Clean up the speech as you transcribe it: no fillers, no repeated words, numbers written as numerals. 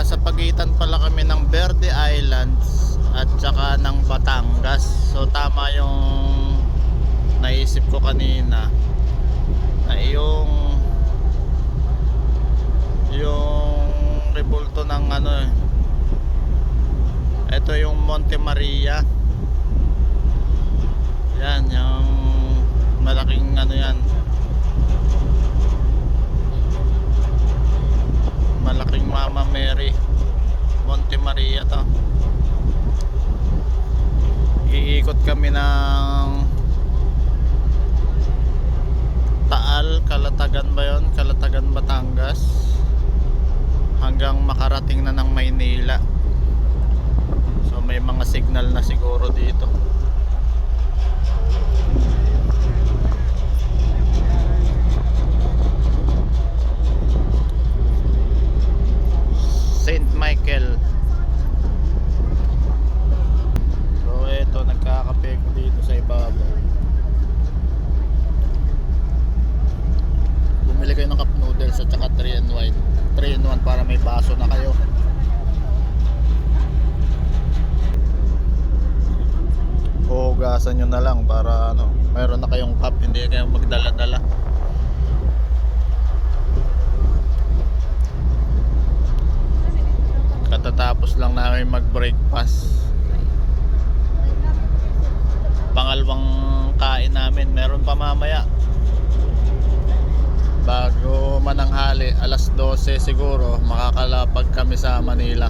Nasa pagitan pala kami ng Verde Islands at saka ng Batangas. So tama yung naisip ko kanina na yung rebulto ng ano, ito yung Monte Maria. Yan yung malaking ano yan, malaking Mama Mary, Monte Maria to. Iikot kami ng Taal, Calatagan ba yun? Calatagan, Batangas, hanggang makarating na ng Maynila. So may mga signal na siguro dito. Saint Michael. So eto, nagkakape ko dito sa ibabaw. Bumili kayo ng cup noodles at saka 3 in 1 para may baso na kayo. Huhugasan nyo na lang para ano, mayroon na kayong cup, hindi kayo magdala-dala. Katatapos lang namin mag-breakfast. Pangalawang kain namin, meron pa mamaya. Bago mananghali, alas 12 siguro, makakalapag kami sa Manila.